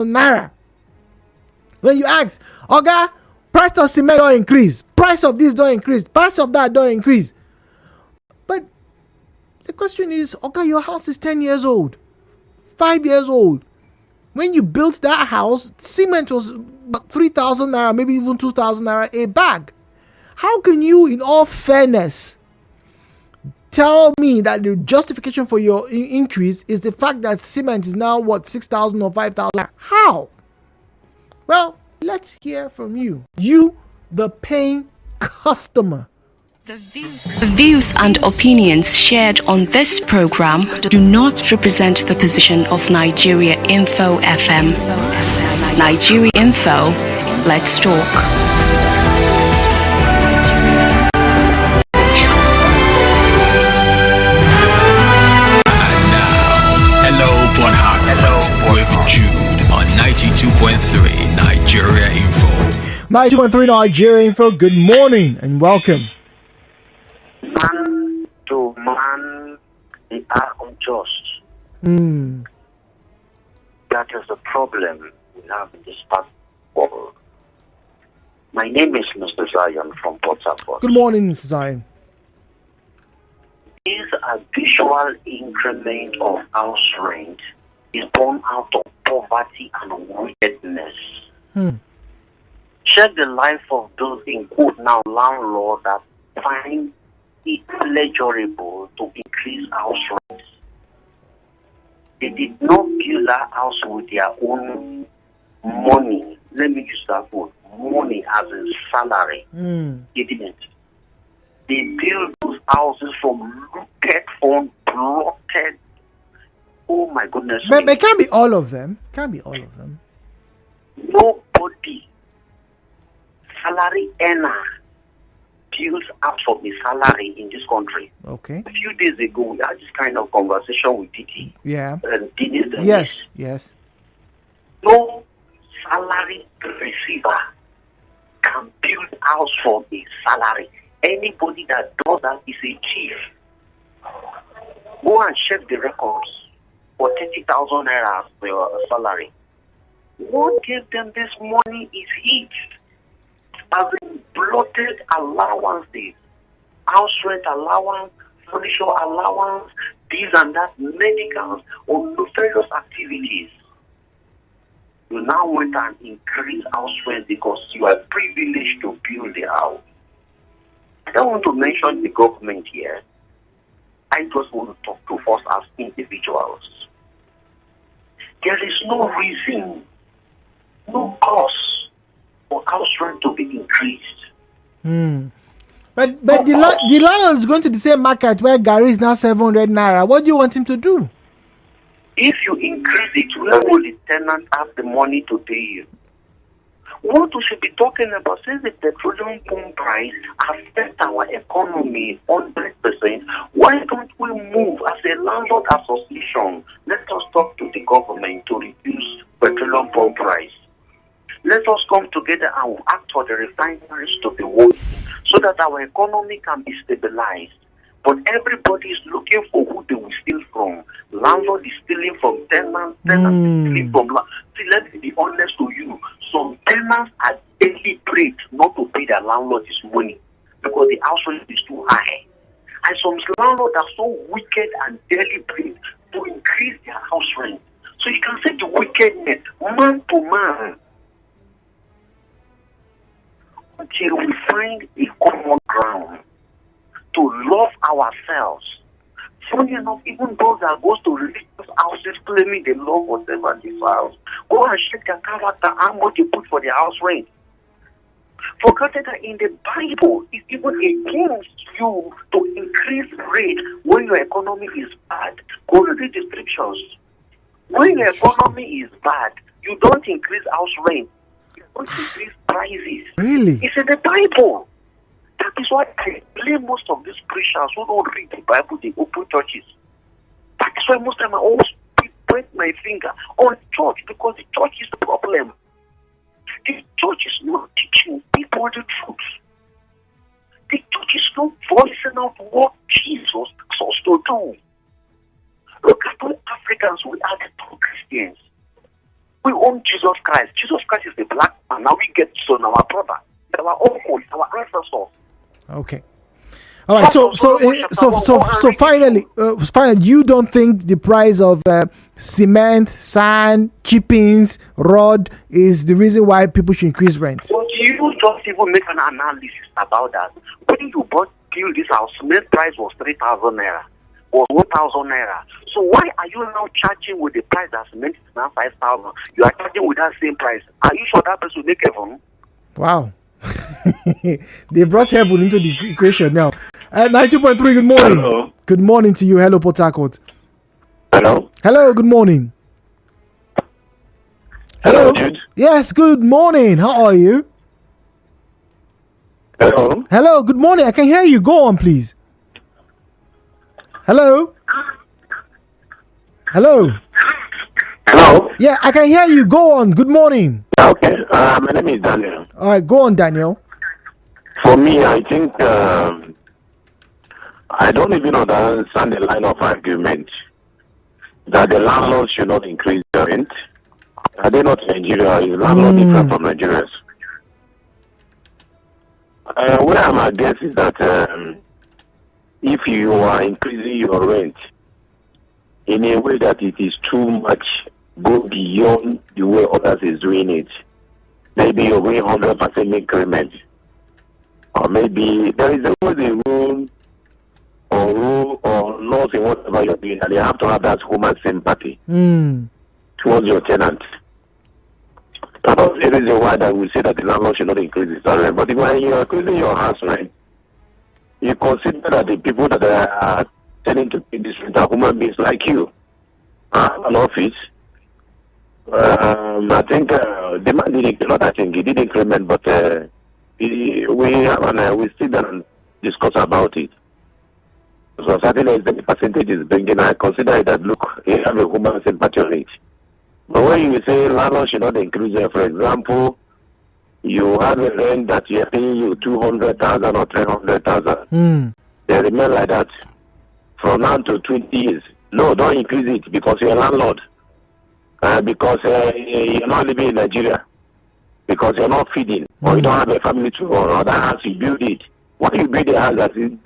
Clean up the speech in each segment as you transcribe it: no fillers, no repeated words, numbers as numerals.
naira. When you ask, Oga, price of cement don't increase, price of this don't increase, price of that don't increase. But the question is, Oga, your house is 10 years old, 5 years old. When you built that house, cement was 3,000 naira, maybe even 2,000 naira a bag. How can you, in all fairness, tell me that the justification for your increase is the fact that cement is now 6,000 or 5,000? How? Well, let's hear from you. You, the paying customer. The views and opinions shared on this program do not represent the position of Nigeria Info FM. Nigeria Info, let's talk. With Jude on 92.3 Nigeria Info. 92.3 Nigeria Info, good morning and welcome. Man to man, they are unjust. That is the problem we have in this part of the world. My name is Mr. Zion from Port Harcourt. Good morning, Mr. Zion. Is a visual increment of house rent is born out of poverty and wickedness. Check the life of those in quote now landlords that find it pleasurable to increase house rents. They did not build that house with their own money. Let me use that word, money as in salary. They didn't. They built those houses from looted on, plotted. Oh my goodness. But it can't be all of them. Nobody, salary earner, builds out of the salary in this country. Okay. A few days ago, we had this kind of conversation with Titi. Yeah. And Denise. Yes. No salary receiver can build house for a salary. Anybody that does that is a thief. Go and check the records for 30,000 naira for your salary. What gave them this money is heat. As in bloated allowances, house rent allowance, furniture allowance, this and that, medicals, or nefarious activities. You now went and increase house rent because you are privileged to build the house. I don't want to mention the government here. I just want to talk to us as individuals. There is no reason, no cause for house rent to be increased. But the landlord is going to the same market where Gary is now 700 naira. What do you want him to do? If you increase it, where will the tenant have the money to pay you? What we should be talking about, since the petroleum pump price affects our economy 100%, why don't we move as a landlord association? Let us talk to the government to reduce petroleum pump price. Let us come together and act for the refineries to be working so that our economy can be stabilized. But everybody is looking for who they will steal from. Landlord is stealing from tenants, tenants is stealing from landlord. See, let me be honest to you. Some tenants are daily paid not to pay their landlord his money because the house rent is too high. And some landlords are so wicked and daily paid to increase their house rent. So you can see the wickedness, man to man. Until we find a common ground to love ourselves. Funny enough, even those that goes to religious houses claiming they love whatever they house, go and check their character, how much they put for their house rent. Forget that in the Bible, it's even against you to increase rate when your economy is bad. Go read the scriptures. When your economy is bad, you don't increase house rent. You don't increase prices. Really? It's in the Bible. That is why I blame most of these preachers who don't read the Bible, they open churches. That is why most of them I always point my finger on church because the church is the problem. The church is not teaching people the truth. The church is not voicing out what Jesus asks us to do. Look at all Africans, we are the true Christians. We own Jesus Christ. Jesus Christ is the black man. Now we get son, our brother, our uncle, our ancestors. Okay. All right. So finally, you don't think the price of cement, sand, chippings, rod is the reason why people should increase rent? But you just even make an analysis about that. When you build this house, cement price was 3,000 naira, was 1,000 naira. So why are you now charging with the price that cement is now 5,000? You are charging with that same price. Are you sure that person will make heaven? Wow. They brought heaven into the equation now. 90.3, good morning. Hello. Good morning to you. Hello, Port Harcourt. Hello. Hello, good morning. Hello, Jude. Yes, good morning. How are you? Hello. Hello, good morning. I can hear you. Go on, please. Hello? Hello? Hello. Yeah, I can hear you. Go on. Good morning. Okay. My name is Daniel. All right, go on, Daniel. For me, I think I don't even understand the line of argument that the landlord should not increase the rent. Are they not Nigeria? Is landlord different from Nigerians? Where I'm at guess is that if you are increasing your rent in a way that it is too much, go beyond the way others is doing it. Maybe you're going 100% increment. Or maybe there is always a rule or laws in whatever you're doing, and you have to have that human sympathy towards your tenant. That's the reason why that we say that the landlord should not increase his rent. But when you are increasing your house rent, you consider that the people that are telling to pay this rent are human beings like you. An office. I think the man did not. I think he did increment, but we sit down and discuss about it. So certainly, if the percentage is bringing, I consider that look, you have a human sympathy on it. But when you say landlord should not increase it, for example, you have a rent that you are paying you 200,000 or 300,000. They remain like that from now to 20 years. No, don't increase it because you're a landlord. Because you're not living in Nigeria. Because you're not feeding. Or you don't have a family to or that house, you build it. When you build the house,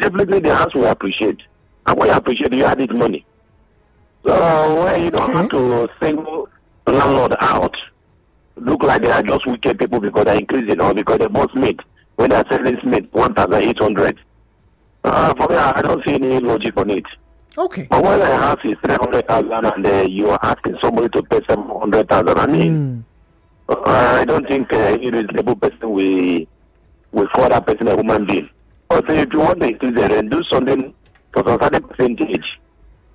definitely the house will appreciate. And when you appreciate, you add it money. So when you don't have to single landlord out, look like they are just wicked people because they're increasing or because they bought meat when they're selling meat 1,800. For me, I don't see any logic on it. Okay. But when a house is 300,000 and you are asking somebody to pay 700,000, I mean, I don't think any reasonable person will call that person a human being. But if you want to increase the rent, do something for some certain percentage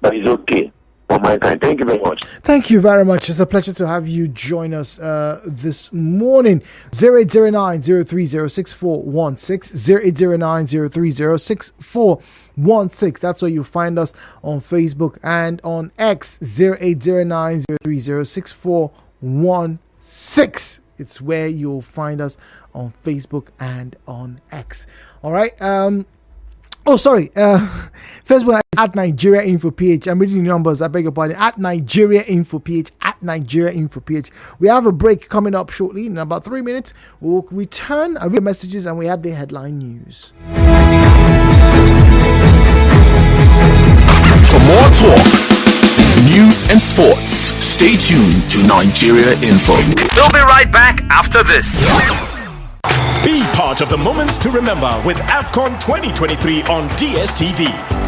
that is okay. For my kind. Thank you very much. Thank you very much. It's a pleasure to have you join us this morning. 0809-030-6416, 0809-030-6416. That's where you find us on Facebook and on X. 0809-030-6416. It's where you'll find us on Facebook and on X. All right. Facebook is at Nigeria Info PH. I'm reading the numbers. I beg your pardon. At Nigeria Info PH. At Nigeria Info PH. We have a break coming up shortly. In about 3 minutes, we'll return. I read messages and we have the headline news. For more talk, news and sports, stay tuned to Nigeria Info. We'll be right back after this. Be part of the moments to remember with AFCON 2023 on DSTV.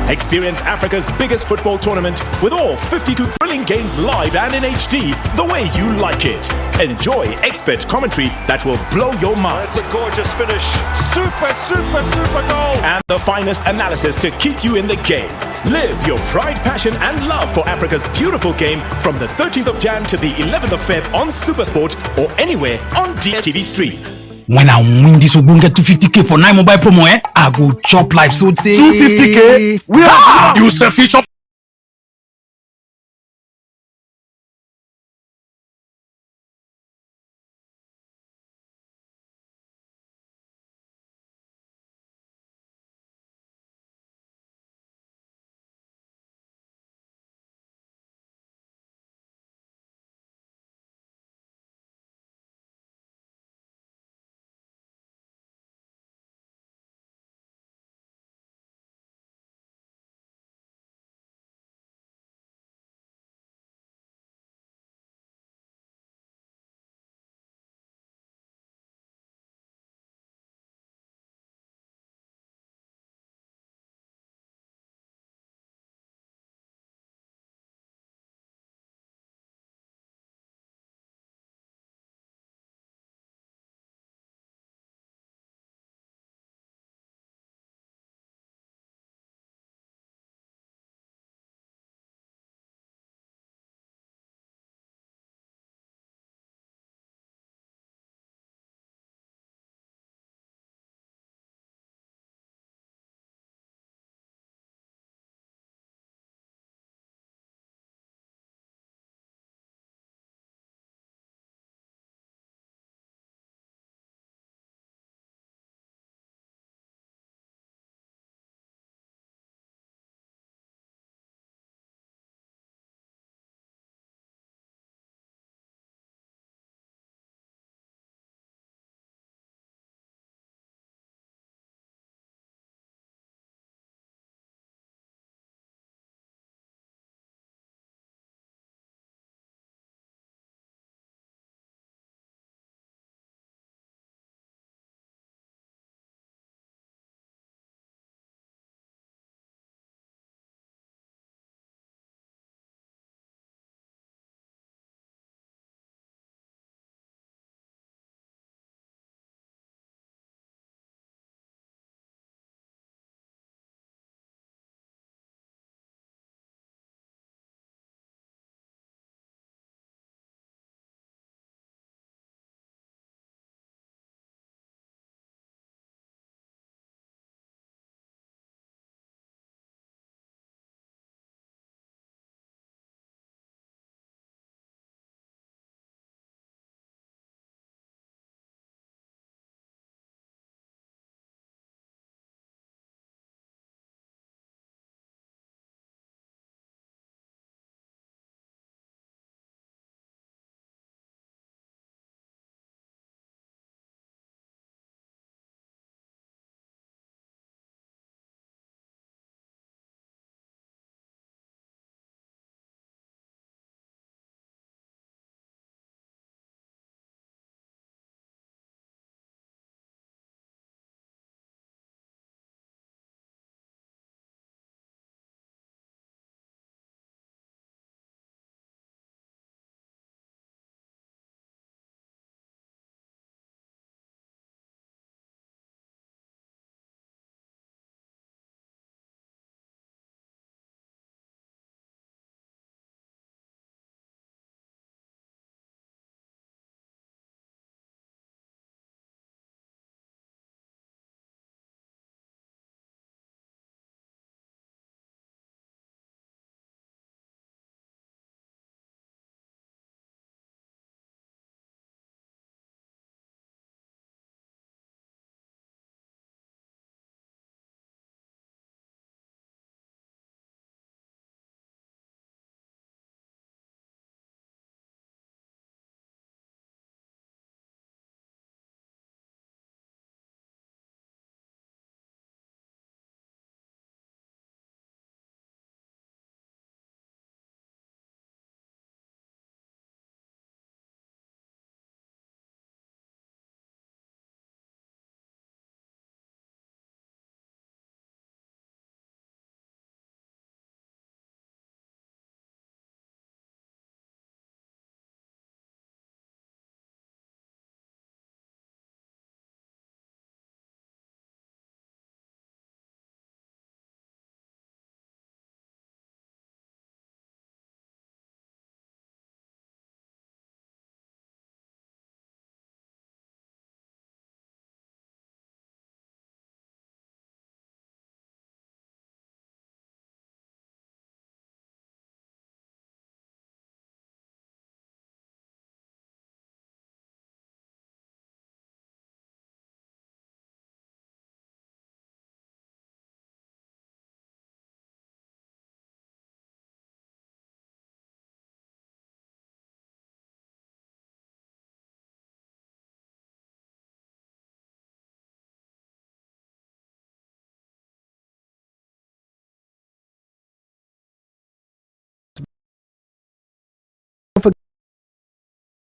Experience Africa's biggest football tournament with all 52 thrilling games live and in HD the way you like it. Enjoy expert commentary that will blow your mind. It's a gorgeous finish. Super goal. And the finest analysis to keep you in the game. Live your pride, passion and love for Africa's beautiful game from the 13th of Jan to the 11th of Feb on Supersport or anywhere on DSTV Stream. When I win this Ogbonge 250k for 9 mobile promo, I go chop life so 250k? You say feature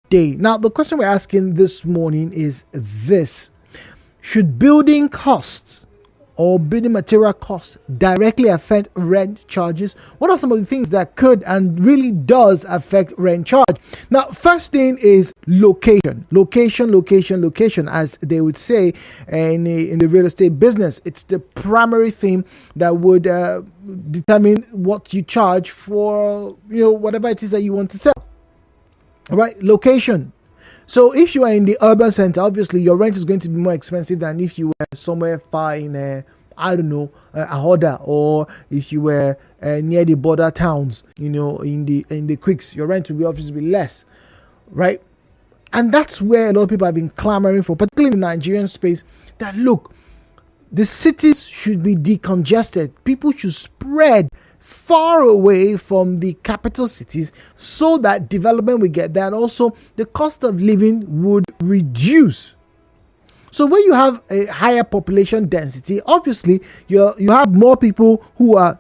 day. Now, the question we're asking this morning is this: should building costs or building material costs directly affect rent charges? What are some of the things that could and really does affect rent charge? Now, first thing is location, as they would say in the real estate business. It's the primary thing that would determine what you charge for, whatever it is that you want to sell. Right? Location. So if you are in the urban center, obviously your rent is going to be more expensive than if you were somewhere far in Ahoda, or if you were near the border towns, in the quicks, your rent will be obviously less, right? And that's where a lot of people have been clamoring for, particularly in the Nigerian space, that look, the cities should be decongested. People should spread far away from the capital cities so that development will get there, and also the cost of living would reduce. So when you have a higher population density, obviously you have more people who are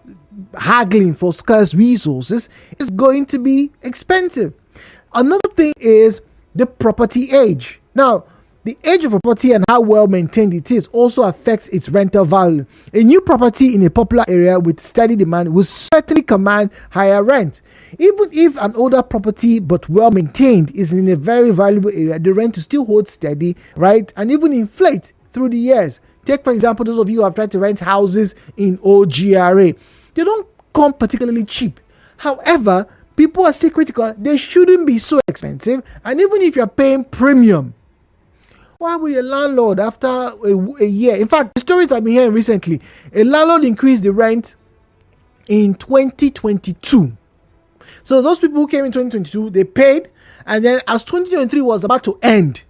haggling for scarce resources. It's going to be expensive. Another thing is the property age. Now, the age of a property and how well maintained it is also affects its rental value. A new property in a popular area with steady demand will certainly command higher rent. Even if an older property but well maintained is in a very valuable area, the rent will still hold steady, right? And even inflate through the years. Take, for example, those of you who have tried to rent houses in OGRA. They don't come particularly cheap. However, people are still critical. They shouldn't be so expensive. And even if you're paying premium, why would a landlord, after a year, in fact, the stories I've been hearing recently, a landlord increased the rent in 2022. So those people who came in 2022, they paid, and then as 2023 was about to end,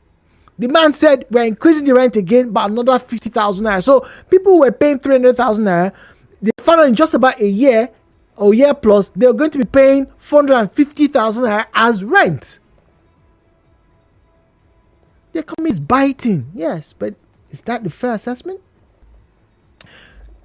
the man said, we're increasing the rent again by another 50,000 naira. So people who were paying 300,000 naira, they found out in just about a year or year plus, they're going to be paying 450,000 naira as rent. The economy is biting, yes, but is that the fair assessment?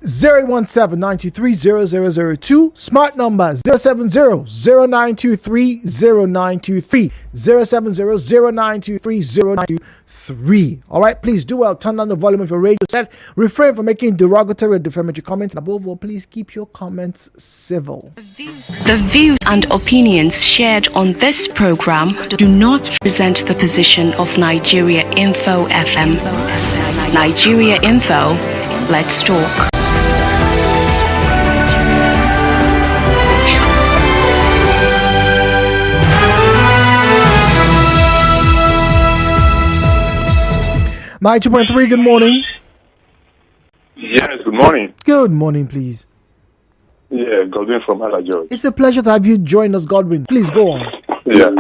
017-923-0002, smart number 070-0923-0923, 070-0923-0923. All right, please do well. Turn down the volume of your radio set. Refrain from making derogatory or defamatory comments. And above all, please keep your comments civil. The views and opinions shared on this program do not represent the position of Nigeria Info FM. Nigeria Info, let's talk. My 2.3, good morning. Yes, good morning. Good morning, please. Yeah, Godwin from Hala George. It's a pleasure to have you join us, Godwin. Please go on. Yeah.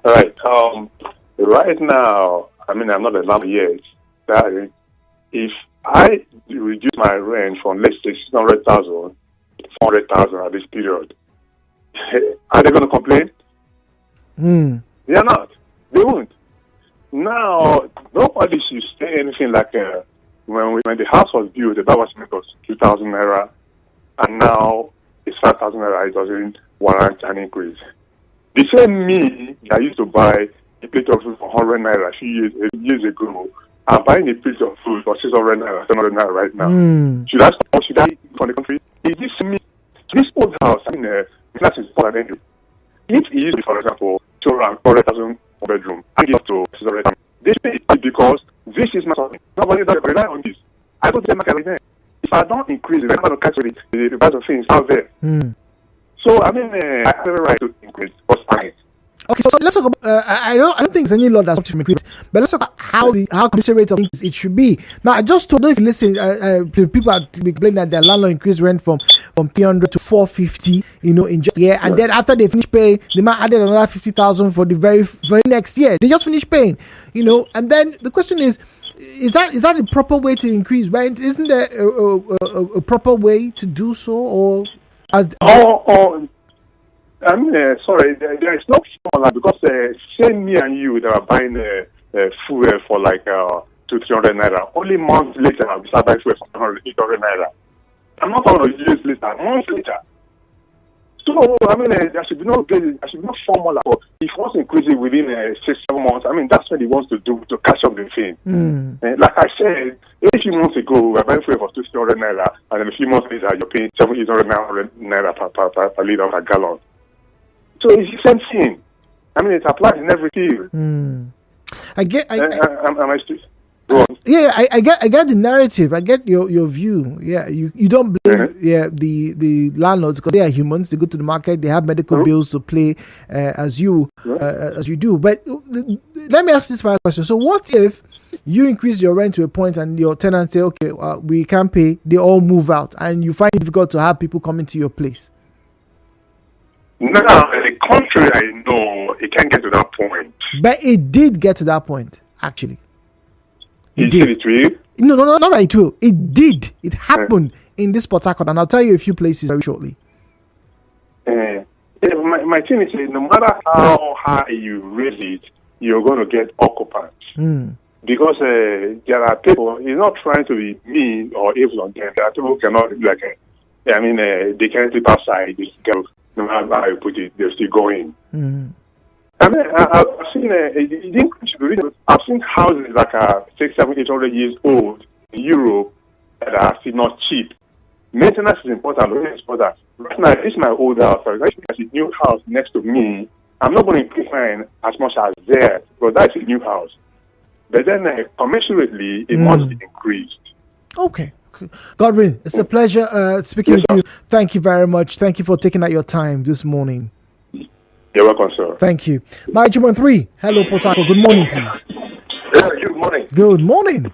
All right. Right now, I'm not a landlord yet. That if I reduce my rent from, let's say, 600,000 to 400,000 at this period, are they going to complain? They are not. They won't. Now, nobody should say anything like when the house was built, the bar was made of 2,000 naira, and now it's 5,000 naira. It doesn't warrant an increase. The same me that used to buy a plate of food for 100 naira a few years ago, I'm buying a plate of food for 600 naira, 700 naira right now. Should I stop? Should I from the country? Is this me? This old house, class is more than anything. If it used to be, for example, to around 400,000 bedroom, I give up to 600,000. This is because this is my something. Nobody does rely on this. I go to the market again. If I don't increase it, I'm going to catch the price of things out there. So, I have a right to increase what's fine. Okay, so let's talk about, I don't think there's any law that's to increase, but let's talk about how commensurate of things it should be. Now, I just told you, if you listen to people are complaining that their landlord increased rent from 300 to 450, in just a year, and then after they finish paying, the man added another 50,000 for the very next year. They just finished paying, and then the question is that the proper way to increase rent? Isn't there a proper way to do so, or as sorry, there is no formula because say me and you that are buying fuel for like 200-300 naira. Only months later, we start buying fuel for 800 naira. I'm not talking about years later, months later. So, I mean, there should be no formula. If he wants to increase it within 6-7 months, I mean, that's what he wants to do to catch up the thing. Like I said, a few months ago, we were buying fuel for 200 naira, and then a few months later, you're paying 700 naira per liter per gallon. So it's the same thing. I mean, it applies in every field. I get the narrative. I get your view. Yeah, you don't blame the landlords because they are humans. They go to the market. They have medical bills to pay as you do. But let me ask this final question. So what if you increase your rent to a point and your tenants say, okay, we can't pay. They all move out, and you find it difficult to have people coming to your place? No, in the country, I know it can't get to that point. But it did get to that point, actually. It did. No, not that it will. It did. It happened in this Port Harcourt, and I'll tell you a few places very shortly. My thing is, no matter how high you raise it, you're going to get occupants. Because there are people, he's not trying to be mean or evil on them. There are people who cannot, they can't sleep outside. They can, no matter how you put it, they're still going. I mean, I've seen houses like 600, 700, 800 years old in Europe that are still not cheap. Maintenance is important. Right now, this is my old house. So if I see a new house next to me, I'm not going to increase mine as much as theirs because that's a new house. But then, commensurately, it must be increased. Okay. Godwin, it's a pleasure speaking with you. Thank you very much. Thank you for taking out your time this morning. You're welcome, sir. Thank you. 91.3. Hello, Port Harcourt. Good morning, please. Yeah, good morning. Good morning.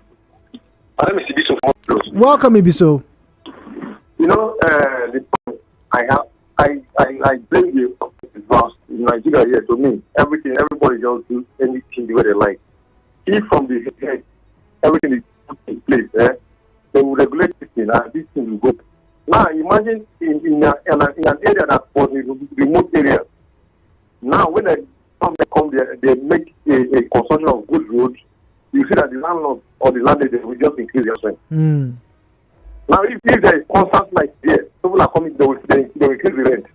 My name is Ibiso. Welcome, Ibiso. You know, I blame you because in Nigeria here, to me, everybody just do anything the way they like. If from the head, everything is put in place, they will regulate this thing and this thing will go. Now, imagine in an area that was a remote area. Now, when they come there, they make a construction of good roads. You see that the landlord or the landlady will just increase their rent. Now, if there is constant light there, people are coming, they will increase the rent.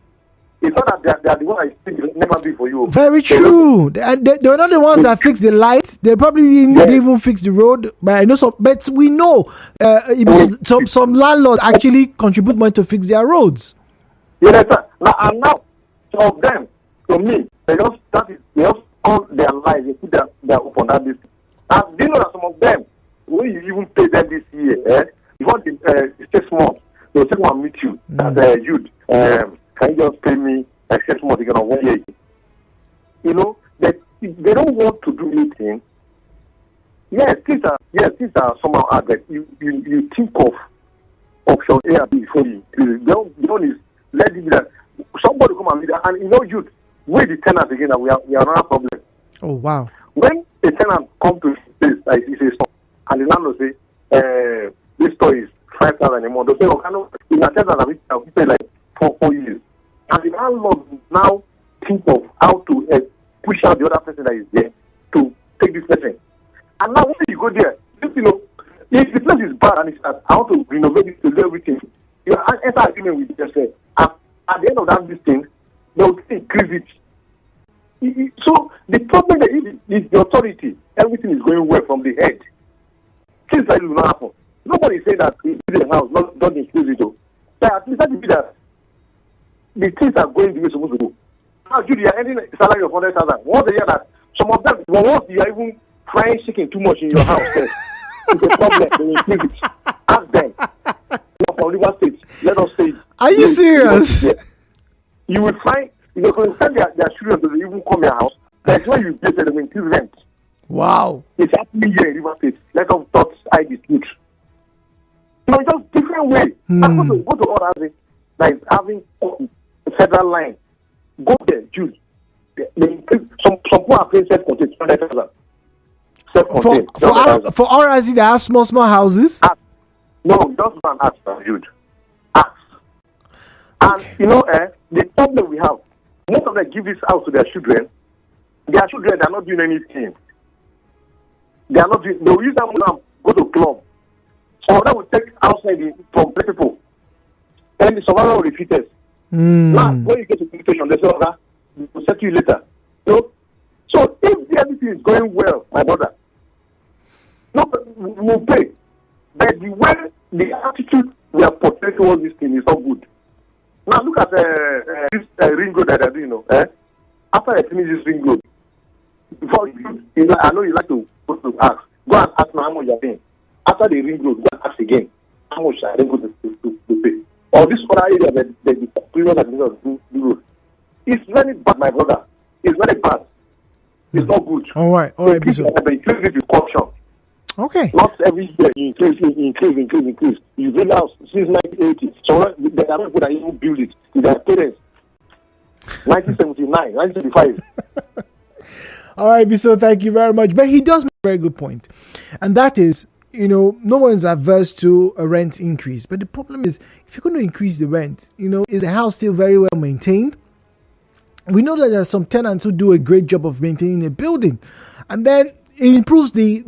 It's not that they are the ones that never be for you. Very true. They were not the ones that fix the lights. They probably didn't even fix the road. But I know some. But we know some landlords actually contribute money to fix their roads. Yes, sir. Now, some of them, to me, they just call their lives. They put their hope on that list. And do you know that some of them, when you even pay them this year, before the 6 months, they will take one meet you as youth. Can you just pay me 6 months again on 1 year? You know, they don't want to do anything. Yes, things are somehow hard. That you think of option A and B before you. Don't is let it be that somebody come and lead, and you know, youth, with the tenants again, that we are not a problem. Oh wow! When a tenant come to this, like it's a store, and the landlord say, this store is 5,000 a month. They say, okay, no, in a tenant that we pay like 4 years. And the landlord now think of how to push out the other person that is there to take this person. And now when you go there, you know, if the place is bad and it's how to renovate it to do everything, you enter agreement with yourself. At the end of that this thing, they will increase it. So the problem is the authority. Everything is going well from the head. Things like it will not happen. Nobody say that in the house not increase it though. But at least that will be that the things are going the way supposed to go. Now, Judy, you are earning a salary of 100,000. Once a year that some of them, once you are even frying chicken too much in your house, it's a problem. They increase it. Ask them. From River State, let us say. Are you serious? You will find, when you send their children to even come your house, that's why you get them increase rent. Wow. It's happening here in River State. Let us not hide the truth. So it's just different way. I'm going to go to all houses that is having federal line. Go there, Jude. Some people are paying self-contained 200,000. Self-contained. For RIC, they have small houses? No, just one ask, Jude. Ask. And you know, the problem we have, most of them give this house to their children. Their children, they are not doing anything. They are not doing. They will use that money, go to club. Some of them will take outside from people. And the survival of the fittest. Now, when you get to the station, they say, we'll set you later. So if everything is going well, my brother, no, we'll pay. But the way the attitude we are portraying towards this thing is not good. Now look at this ring road that they're doing. After I finish this ring road, before I know you like to ask. Go and ask now how much you're paying. After the ring road, go and ask again how much I then go to pay. Or this other area that the previous administration do road. It's very bad, my brother. It's very bad. It's not good. All right, Bishop. But increase it with caution. Okay. Not every year you increase. You build house since 1980. So there are people that even build it with their parents. 1979, 1975. All right, Bishop, thank you very much. But he does make a very good point. And that is, no one's averse to a rent increase. But the problem is, if you're going to increase the rent, is the house still very well maintained? We know that there are some tenants who do a great job of maintaining a building. And then it improves the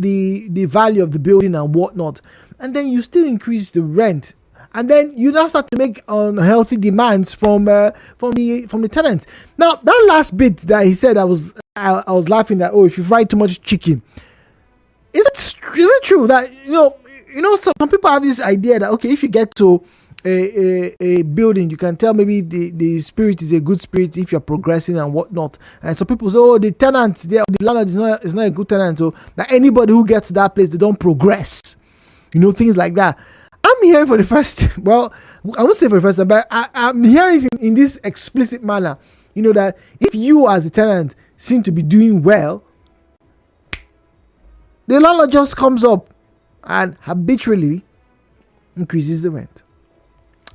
value of the building and whatnot. And then you still increase the rent. And then you now start to make unhealthy demands from the tenants. Now, that last bit that he said, I was laughing that, if you fry too much chicken. Is it true that, some people have this idea that, okay, if you get to a building, you can tell maybe the spirit is a good spirit if you're progressing and whatnot. And some people say, the tenant there, the landlord is not a good tenant. So that anybody who gets to that place, they don't progress. Things like that. I'm hearing for the first, well, I won't say for the first time, but I'm hearing it in this explicit manner. That if you as a tenant seem to be doing well, the landlord just comes up and habitually increases the rent.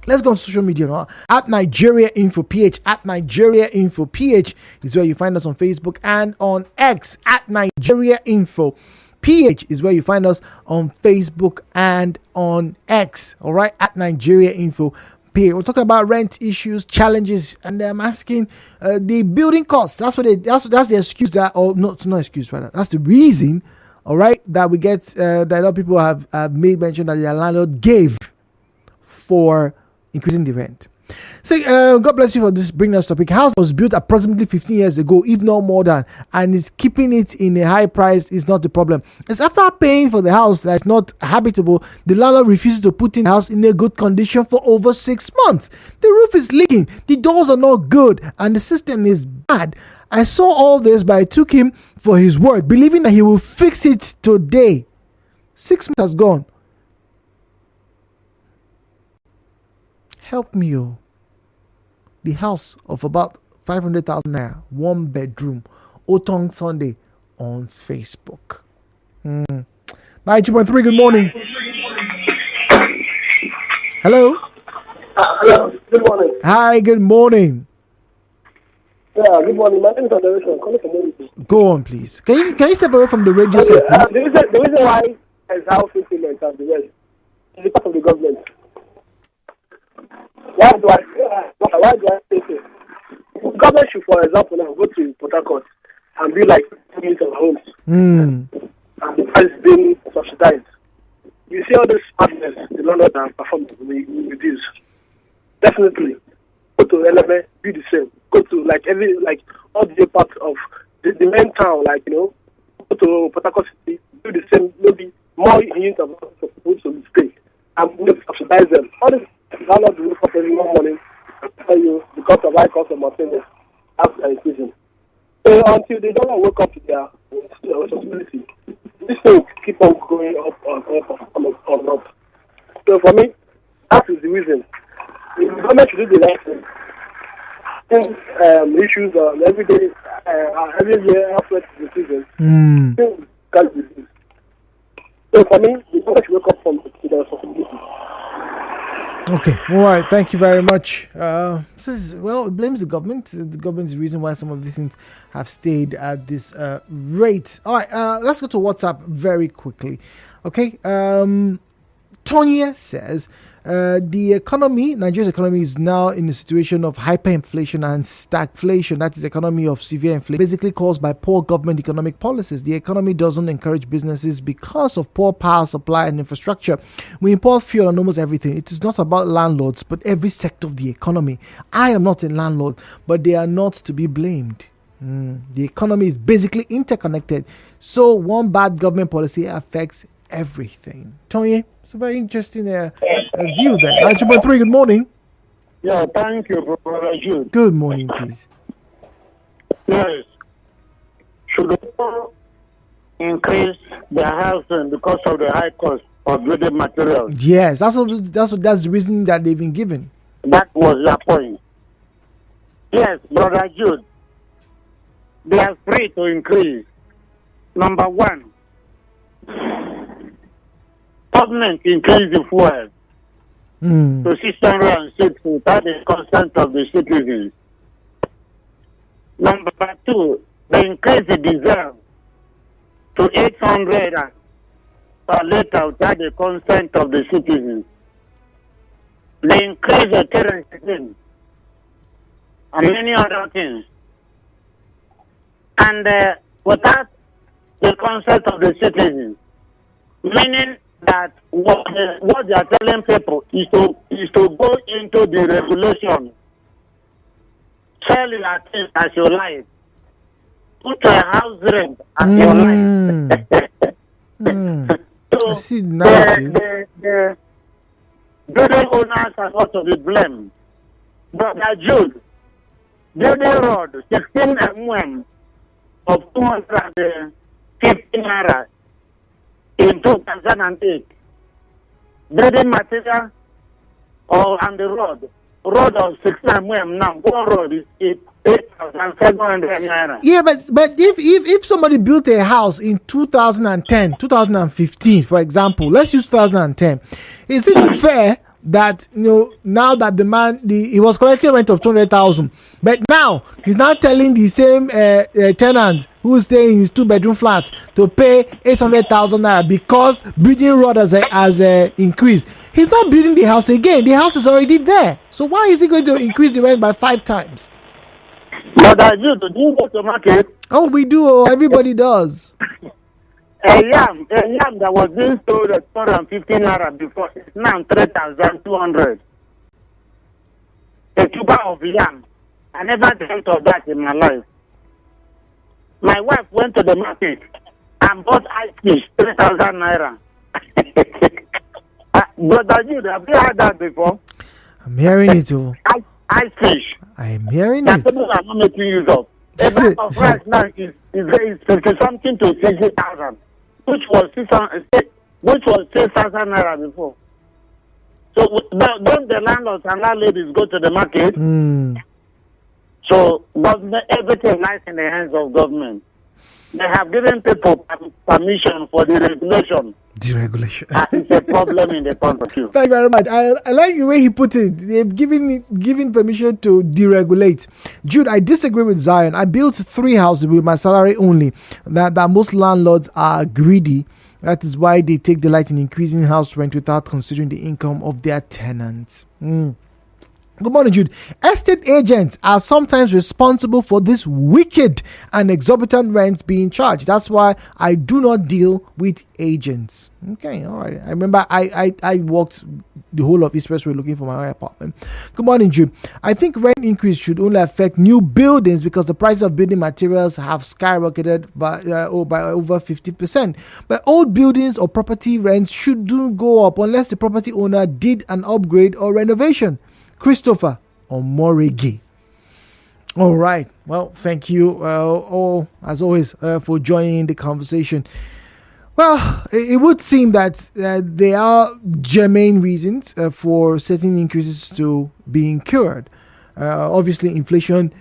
Let's go on social media now. At Nigeria Info PH. At Nigeria Info PH is where you find us on Facebook and on X. At Nigeria Info PH is where you find us on Facebook and on X. All right. At Nigeria Info PH. We're talking about rent issues, challenges, and I'm asking the building costs. That's the excuse not excuse rather. That's the reason. All right, that we get that a lot of people have made mention that their landlord gave for increasing the rent. So, God bless you for this bringing us topic. House was built approximately 15 years ago, if not more than, and it's keeping it in a high price is not the problem. It's after paying for the house that's not habitable, the landlord refuses to put in the house in a good condition for over 6 months. The roof is leaking, the doors are not good, and the system is bad. I saw all this, but I took him for his word, believing that he will fix it today. 6 months has gone. Help me, the house of about 500,000 naira, 1 bedroom, Otong Sunday on Facebook. 92.3, good morning. Hello? Hello, good morning. Hi, good morning. Yeah, good morning. My name is Adoration. I'm calling from Morris. Go on, please. Can you step away from the radio set, please? The reason why there's housing payments and the rest is the part of the government. Why do I say so? The government should, for example, now go to Port Harcourt and build like units of homes. And the price being subsidized. You see all this partners, the landlord and perform with this. Definitely. Go to LMA, be the same. Go to all the parts of the main town, go to Port Harcourt City, do the same, maybe more units of people to stay and subsidize them. All this landlord will look for every morning and tell you the cost of high cost of maintenance after increasing. So until they don't wake up to their responsibility, this thing keep on going up and up. So for me, that is the reason. The government should do the right thing. Issues on every day, every year after the season. So for me, the government should wake up from the responsibility. Okay, all right, thank you very much. It blames the government. The government is the reason why some of these things have stayed at this rate. All right, let's go to WhatsApp very quickly. Okay, Tonya says Nigeria's economy is now in a situation of hyperinflation and stagflation. That is economy of severe inflation, basically caused by poor government economic policies. The economy doesn't encourage businesses because of poor power supply and infrastructure. We import fuel and almost everything. It is not about landlords, but every sector of the economy. I am not a landlord, but they are not to be blamed. The economy is basically interconnected. So one bad government policy affects everything. Tony, it's a very interesting view there. 92.3, good morning. Yeah, thank you, Brother Jude. Good morning, please. Yes. Should people increase their housing because of the high cost of building materials? Yes, that's the reason that they've been given. That was your point. Yes, Brother Jude. They are free to increase. Number one, government increase the fuel to 606 without the consent of the citizens. Number two, they increase the diesel to 800 per liter without the consent of the citizens. They increase the kerosene and many other things. And without the consent of the citizens, meaning that what they are telling people is to go into the regulation, sell your things as you like, put a house rent as you like. So I see now. the building owners are not to be blamed. But Jude, building road 16 mm of 250 naira in 2008. Building material on the road of 16 mm now, one road is 8,700 naira. Yeah, but if somebody built a house in 2010, 2015, for example, let's use 2010, is it fair that now that the man he was collecting rent of 200,000, but now he's now telling the same tenant who's staying in his 2-bedroom flat to pay 800,000 naira because building road has increased? He's not building the house again. The house is already there. So why is he going to increase the rent by 5 times? But do you go to market? Oh, we do. Everybody does. A yam that was being sold at 250 naira before is now 3,200. A tuber of yam. I never dreamt of that in my life. My wife went to the market and bought ice fish, 3,000 naira. Brother Jude, have you heard that before? I'm hearing it too. Ice fish. I'm hearing that it. People are not making use of. A bag of rice now is 50-something to 60,000. Which was 6,000 naira before. So don't the landlords and landladies go to the market? So government, everything lies in the hands of government. They have given people permission for the regulation. Deregulation. It's a problem in the country. Thank you very much. I like the way he put it. They've given permission to deregulate. Jude, I disagree with Zion. I built 3 houses with my salary only. That most landlords are greedy. That is why they take delight in increasing house rent without considering the income of their tenants. Good morning, Jude. Estate agents are sometimes responsible for this wicked and exorbitant rents being charged. That's why I do not deal with agents. Okay, all right. I remember I walked the whole of Expressway looking for my apartment. Good morning, Jude. I think rent increase should only affect new buildings because the price of building materials have skyrocketed by over 50%. But old buildings or property rents shouldn't go up unless the property owner did an upgrade or renovation. Christopher Omorigi. All right. Well, thank you all, as always, for joining the conversation. Well, it would seem that there are germane reasons for certain increases to be incurred. Obviously, inflation,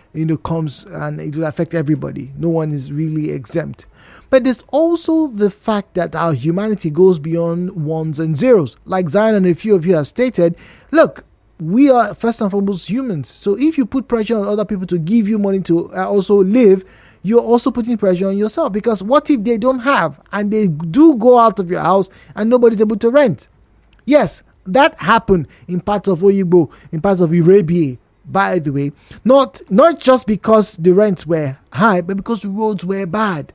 comes and it will affect everybody. No one is really exempt. But there's also the fact that our humanity goes beyond ones and zeros. Like Zion and a few of you have stated, look, we are first and foremost humans. So if you put pressure on other people to give you money to also live, you're also putting pressure on yourself. Because what if they don't have and they do go out of your house and nobody's able to rent? Yes, that happened in parts of Oyigbo, in parts of Irabie, by the way. Not just because the rents were high, but because the roads were bad.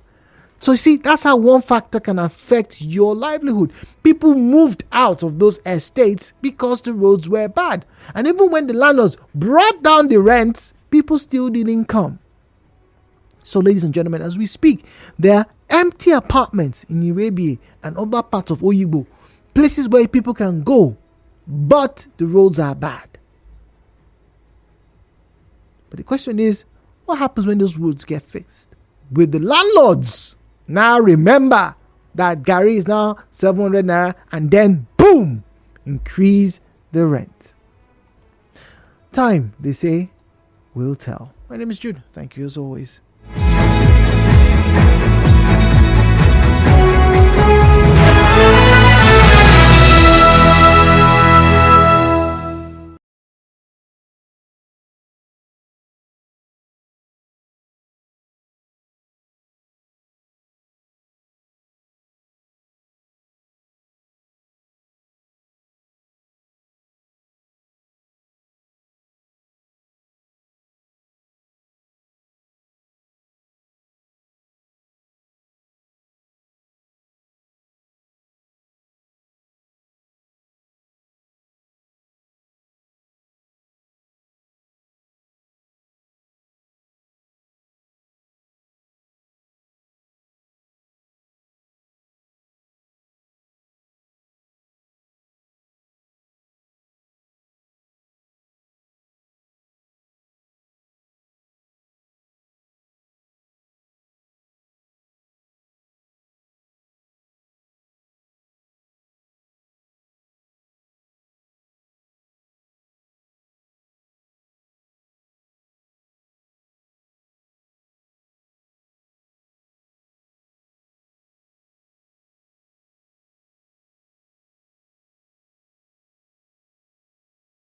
So you see, that's how one factor can affect your livelihood. People moved out of those estates because the roads were bad. And even when the landlords brought down the rents, people still didn't come. So ladies and gentlemen, as we speak, there are empty apartments in Irabie and other parts of Oyigbo, places where people can go, but the roads are bad. But the question is, what happens when those roads get fixed? Will the landlords now remember that Gary is now 700 naira and then boom, increase the rent? Time, they say, will tell. My name is Jude. Thank you as always.